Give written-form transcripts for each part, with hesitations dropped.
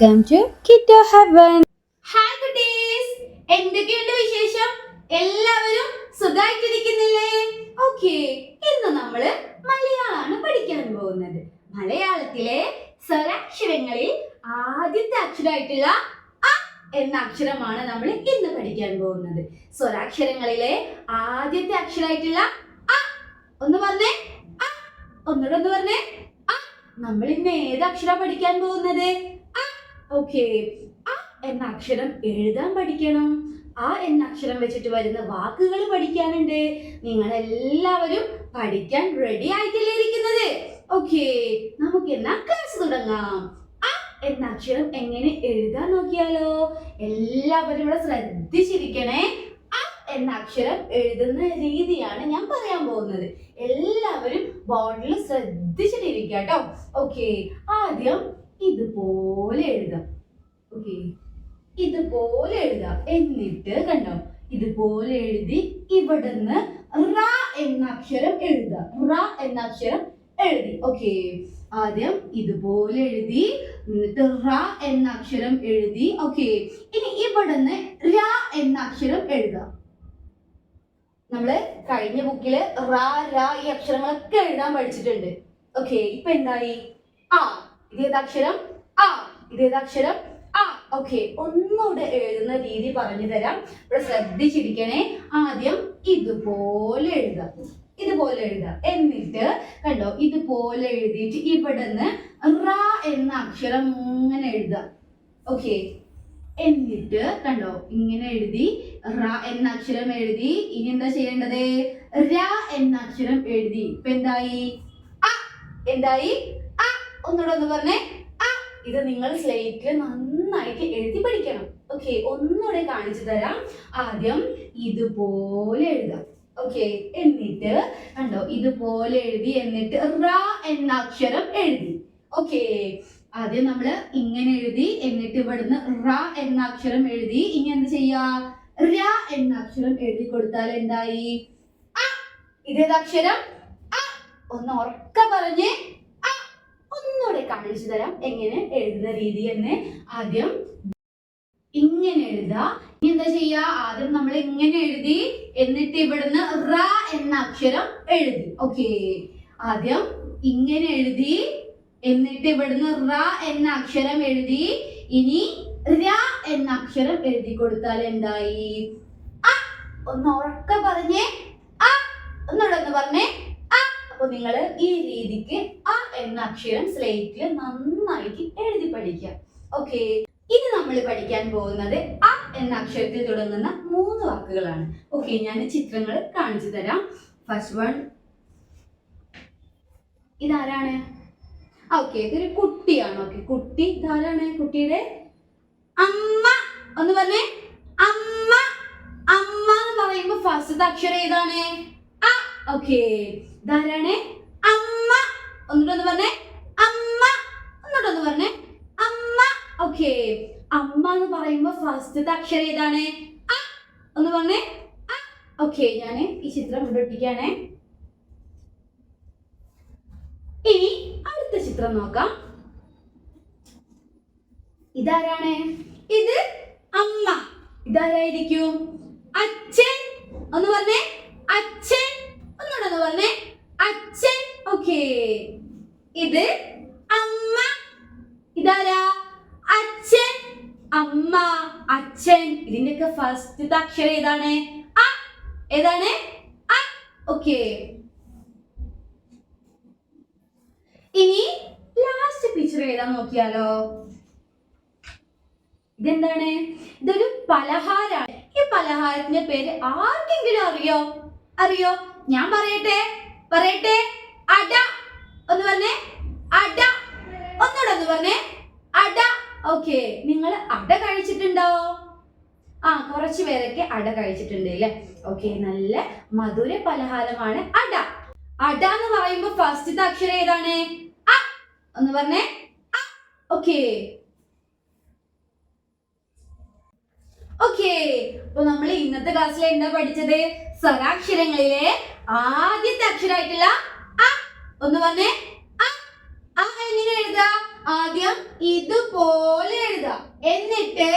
Welcome to Kitto Heaven. Hi കുട്ടീസ്, എന്തൊക്കെയുണ്ട് വിശേഷം? എല്ലാവരും സുഖമായിട്ടിരിക്കുന്നില്ലേ? ഓക്കെ, ഇന്ന് നമ്മള് മലയാളമാണ് പഠിക്കാൻ പോകുന്നത്. മലയാളത്തിലെ സ്വരാക്ഷരങ്ങളിൽ ആദ്യത്തെ അക്ഷരമായിട്ടുള്ള അ എന്ന അക്ഷരമാണ് നമ്മൾ ഇന്ന് പഠിക്കാൻ പോകുന്നത്. സ്വരാക്ഷരങ്ങളിലെ ആദ്യത്തെ അക്ഷരമായിട്ടുള്ള അ ഒന്ന് പറഞ്ഞേ. അ ഒന്നുകൂടെ ഒന്ന് പറഞ്ഞേ. അ നമ്മൾ ഇന്ന് ഏത് അക്ഷരം പഠിക്കാൻ പോകുന്നത്? ഓക്കെ, അ എന്ന അക്ഷരം എഴുതാൻ പഠിക്കണം. ആ എന്ന അക്ഷരം വെച്ചിട്ട് വരുന്ന വാക്കുകൾ പഠിക്കാനുണ്ട്. നിങ്ങൾ എല്ലാവരും പഠിക്കാൻ റെഡി ആയിട്ടല്ലേ ഇരിക്കുന്നത്? ഓക്കെ, നമുക്ക് എന്നാ ക്ലാസ് തുടങ്ങാം. അ എന്ന അക്ഷരം എങ്ങനെ എഴുതാൻ നോക്കിയാലോ? എല്ലാവരും ഇവിടെ ശ്രദ്ധിച്ചിരിക്കണേ. അ എന്ന അക്ഷരം എഴുതുന്ന രീതിയാണ് ഞാൻ പറയാൻ പോകുന്നത്. എല്ലാവരും ബോർഡിൽ ശ്രദ്ധിച്ചിട്ടിരിക്കുക കേട്ടോ. ഓക്കെ, ആദ്യം ഇതുപോലെ എഴുതാം. ഓക്കെ, ഇതുപോലെ എഴുതാം. എന്നിട്ട് കണ്ടോ, ഇതുപോലെ എഴുതി ഇവിടുന്ന് റ എന്ന അക്ഷരം എഴുതാം. റ എന്ന അക്ഷരം എഴുതി. ഓക്കെ, ആദ്യം ഇതുപോലെ എഴുതി, എന്നിട്ട് റ എന്ന അക്ഷരം എഴുതി. ഓക്കെ, ഇനി ഇവിടുന്ന് ര എന്ന അക്ഷരം എഴുതാം. നമ്മള് കഴിഞ്ഞ ബുക്കില് റ ര ഈ അക്ഷരങ്ങളൊക്കെ എഴുതാൻ പഠിച്ചിട്ടുണ്ട്. ഓക്കെ, ഇപ്പൊ എന്തായി? ആ, ഇതേതക്ഷരം? ആ, ഇതേതക്ഷരം? ആ. ഓക്കെ, ഒന്നുകൂടെ എഴുതുന്ന രീതി പറഞ്ഞു തരാം. ഇവിടെ ശ്രദ്ധിച്ചിരിക്കണേ. ആദ്യം ഇതുപോലെ എഴുതാം. ഇതുപോലെ എഴുതാം. എന്നിട്ട് കണ്ടോ, ഇതുപോലെ എഴുതിയിട്ട് ഇവിടുന്ന് റ എന്ന അക്ഷരം ഇങ്ങനെ എഴുതാം. ഓക്കെ, എന്നിട്ട് കണ്ടോ, ഇങ്ങനെ എഴുതി റ എന്ന അക്ഷരം എഴുതി. ഇനി എന്താ ചെയ്യേണ്ടത്? ര എന്ന അക്ഷരം എഴുതി. ഇപ്പൊ എന്തായി? അ. എന്തായി? അ. ഒന്നുകൂടെ ഒന്ന് പറഞ്ഞേ. അ. ഇത് നിങ്ങൾ സ്ലേറ്റിൽ നന്നായിട്ട് എഴുതി പഠിക്കണം. ഓക്കെ, ഒന്നുകൂടെ കാണിച്ചു തരാം. ആദ്യം ഇതുപോലെ എഴുതാം. ഓക്കെ, എന്നിട്ട് കണ്ടോ, ഇതുപോലെ എഴുതി. എന്നിട്ട് റ എന്ന അക്ഷരം എഴുതി. ഓക്കെ, ആദ്യം നമ്മള് ഇങ്ങനെ എഴുതി. എന്നിട്ട് ഇവിടുന്ന് റ എന്ന അക്ഷരം എഴുതി. ഇനി എന്ത് ചെയ്യാ? ര എന്ന അക്ഷരം എഴുതി കൊടുത്താൽ എന്തായി? അ. ഇതേതക്ഷരം? അ. ഒന്ന് ഉറക്ക പറഞ്ഞേ. അ. ഒന്നുകൂടെ കാണിച്ചു തരാം എങ്ങനെ എഴുതുന്ന രീതി എന്ന്. ആദ്യം ഇങ്ങനെ എഴുതാ. ഇനി എന്താ ചെയ്യാ? ആദ്യം നമ്മൾ ഇങ്ങനെ എഴുതി. എന്നിട്ട് ഇവിടുന്ന് റ എന്ന അക്ഷരം എഴുതി. ഓക്കെ, ആദ്യം ഇങ്ങനെ എഴുതി. എന്നിട്ട് ഇവിടുന്ന് റ എന്ന അക്ഷരം എഴുതി. ഇനി ര എന്ന അക്ഷരം എഴുതി കൊടുത്താൽ എന്തായി? അ. ഒന്ന് ഉറക്ക പറഞ്ഞേ. അ. ഒന്നുകൂടെ പറഞ്ഞേ. അ. അപ്പൊ നിങ്ങൾ ഈ രീതിക്ക് അ എന്ന അക്ഷരം സ്ലേറ്റിൽ നന്നായിട്ട് എഴുതി പഠിക്കുക. ഓക്കെ, ഇനി നമ്മൾ പഠിക്കാൻ പോകുന്നത് അ എന്ന അക്ഷരത്തിൽ തുടങ്ങുന്ന 3 വാക്കുകളാണ്. ഓക്കെ, ഞാൻ ചിത്രങ്ങൾ കാണിച്ചു തരാം. ഫസ്റ്റ് വൺ, ഇതാരാണ്? ഓക്കെ, ഇതൊരു കുട്ടിയാണ്. ഓക്കെ, കുട്ടി ഇതാരാണ്? കുട്ടിയുടെ അമ്മ. ഒന്ന് പറഞ്ഞേ. അമ്മ. അമ്മ എന്ന് പറയുമ്പോ ഫസ്റ്റ് അക്ഷരം ഏതാണ്? അ. ഓക്കെ, ഇതാരാണ്? അമ്മ. ഒന്നുകൂടെ പറഞ്ഞേ. അമ്മ. ഒന്നുകൂടെ പറഞ്ഞേ. അമ്മ. ഓക്കെ, അമ്മ എന്ന് പറയുമ്പോ ഫസ്റ്റ് അക്ഷരം ഏതാണ്? അ. ഒന്ന് പറഞ്ഞേ. അ. ഓക്കെ, ഞാൻ ഈ ചിത്രം ഇവിടെ ഒട്ടിക്കാണേ. ഇനി അടുത്ത ചിത്രം നോക്കാം. ഇതാരാണ്? ഇത് അമ്മ. ഇതാരായിരിക്കും? അച്ഛൻ. ഒന്ന് പറഞ്ഞേ. അച്ഛൻ. ഒന്നുകൂടെ പറഞ്ഞേ. അച്ഛൻ. ഓക്കെ, ഇത് അമ്മ. ഇതാരാ? അച്ഛൻ. അമ്മ, അച്ഛൻ. ഇതിന്റെയൊക്കെ ഫസ്റ്റ് അക്ഷരം ഏതാണ്? അ. ഏതാണ്? അ. ഓക്കെ, ഇനി ലാസ്റ്റ് പിക്ചർ ഏതാ നോക്കിയാലോ? ഇതെന്താണ്? ഇതൊരു പലഹാരമാണ്. ഈ പലഹാരത്തിന്റെ പേര് ആർക്കെങ്കിലും അറിയോ? അറിയോ? ഞാൻ പറയട്ടെ. പറയട്ടെ. അട. ഒന്ന് പറഞ്ഞേ. അട. ഒന്നുകൂടെ ഒന്ന് പറഞ്ഞേ. അട. ഓക്കെ, നിങ്ങൾ അട കഴിച്ചിട്ടുണ്ടോ? ആ, കുറച്ചു പേരൊക്കെ അട കഴിച്ചിട്ടുണ്ട് അല്ലേ? ഓക്കെ, നല്ല മധുര പലഹാരമാണ് അട. അട എന്ന് പറയുമ്പോ ഫസ്റ്റ് അക്ഷരം ഏതാണ്? അ. ഒന്ന് പറഞ്ഞേ. അ. ഓക്കെ, ഓക്കെ, അപ്പൊ നമ്മൾ ഇന്നത്തെ ക്ലാസ്സിൽ എന്താ പഠിച്ചത്? സ്വരാക്ഷരങ്ങളിലെ ആദ്യത്തെ അക്ഷരമായിട്ടുള്ള അ. ഒന്ന് പറഞ്ഞേ. അ. ആ എങ്ങനെ എഴുതാ? ആദ്യം ഇതുപോലെ എഴുതുക. എന്നിട്ട്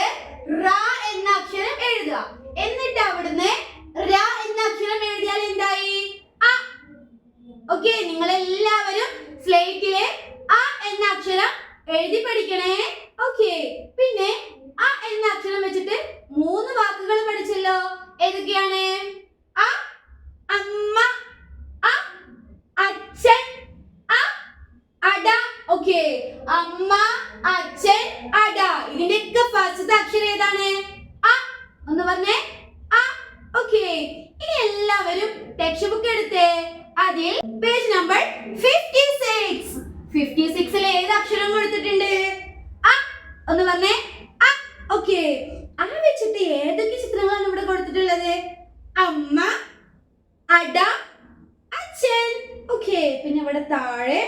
റ എന്ന അക്ഷരം എഴുതുക. എന്നിട്ട് അവിടുന്ന് ര എന്ന അക്ഷരം എഴുതിയാൽ എന്തായി? അ. ഓക്കെ, നിങ്ങൾ എല്ലാവരും സ്ലേറ്റിലെ അ എന്ന അക്ഷരം എഴുതി പഠിക്കണേ. ഓക്കെ, പിന്നെ അ എന്ന അക്ഷരം വെച്ചിട്ട് 3 വാക്കുകൾ പഠിച്ചല്ലോ. ഏതൊക്കെയാണ്? അ അമ്മ, അ അച്ഛൻ, അ അട. ഓക്കെ, അമ്മ, അച്ഛൻ, അട. ഇതിന്റെയൊക്കെ ഫസ്റ്റത്തെ അക്ഷരം ഏതാണ്? അ. ഒന്ന് പറഞ്ഞേ, അ. ഓക്കെ, ഇനി എല്ലാവരും ടെക്സ്റ്റ് ബുക്ക് എടുത്തേ. അതിൽ പേജ് നമ്പർ 56. 56ൽ ഏത് അക്ഷരം കൊടുത്തിട്ടുണ്ട്? അ. ഒന്ന് പറഞ്ഞേ, അ. ഓക്കെ, ആ വെച്ചിട്ട് ഏതൊക്കെ ചിത്രങ്ങളാണ് ഇവിടെ കൊടുത്തിട്ടുള്ളത്? അമ്മ, അട, അച്ഛൻ. ഓക്കെ, പിന്നെ ഇവിടെ താഴെ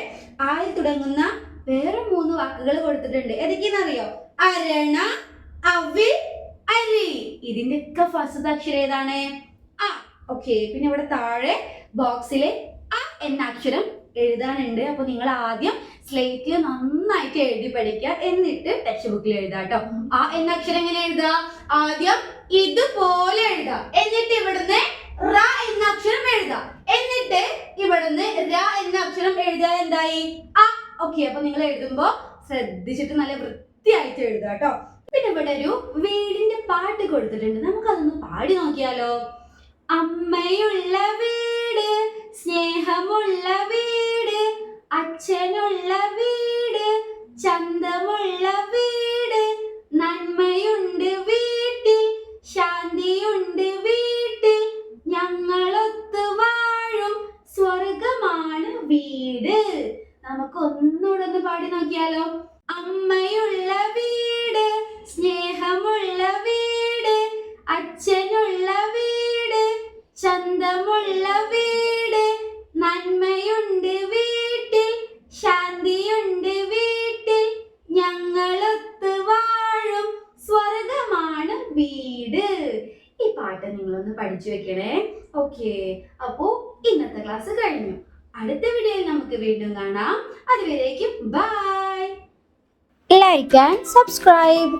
ആയി തുടങ്ങുന്ന വേറെ 3 വാക്കുകൾ കൊടുത്തിട്ടുണ്ട്. ഏതൊക്കെയാണെന്നറിയോ? അരണ, അവിൽ, അരി. ഇതിന്റെ ഒക്കെ ഫസ്റ്റ് അക്ഷരം ഏതാണ്? അ. ഓക്കെ, പിന്നെ ഇവിടെ താഴെ ബോക്സിൽ അ എന്ന അക്ഷരം എഴുതാനുണ്ട്. അപ്പൊ നിങ്ങൾ ആദ്യം സ്ലേറ്റിൽ നന്നായിട്ട് എഴുതി പഠിക്കുക. എന്നിട്ട് ടെക്സ്റ്റ് ബുക്കിൽ എഴുതാം കേട്ടോ. ആ എന്ന അക്ഷരം എങ്ങനെ എഴുതുക? ആദ്യം ഇതുപോലെ എഴുതുക. എന്നിട്ട് ഇവിടുന്ന് റ എന്ന അക്ഷരം എഴുതുക. എന്നിട്ട് ഇവിടുന്ന് ര എന്ന അക്ഷരം എഴുതിയാൽ എന്തായി? അ. ഓക്കെ, അപ്പൊ നിങ്ങൾ എഴുതുമ്പോ ശ്രദ്ധിച്ചിട്ട് നല്ല വൃത്തിയായിട്ട് എഴുതുക കേട്ടോ. പിന്നെ ഇവിടെ ഒരു വീടിന്റെ പാട്ട് കൊടുത്തിട്ടുണ്ട്. നമുക്കതൊന്ന് പാടി നോക്കിയാലോ? അമ്മയുള്ള വീട്, സ്നേഹമുള്ള വീട്, അച്ഛനുള്ള വീട്, ചന്തമുള്ള വീട്, നന്മയുണ്ട് വീട്ടിൽ, ശാന്തിയുണ്ട് വീട്ടിൽ, ഞങ്ങളൊത്തു വാഴും സ്വർഗമാണ് വീട്. നമുക്ക് ഒന്നുകൂടെ ഒന്ന് പാടി നോക്കിയാലോ? അമ്മയുള്ള വീട്, സ്നേഹമുള്ള വീട്, അച്ഛനുള്ള വീട്, ചന്തമുള്ള വീട്, നന്മയുണ്ട് വീട്ടിൽ, ശാന്തിയുണ്ട് വീട്ടിൽ, ഞങ്ങളൊത്തു വാഴും സ്വർഗമാണ് വീട്. ഈ പാട്ട് നിങ്ങളൊന്ന് പഠിച്ചു വെക്കണേ. ഓക്കെ, അപ്പോ ഇന്നത്തെ ക്ലാസ് കഴിഞ്ഞു. അടുത്ത വീഡിയോയിൽ നമുക്ക് വീണ്ടും കാണാം. അതുവരേക്കും ബൈ. Like and subscribe.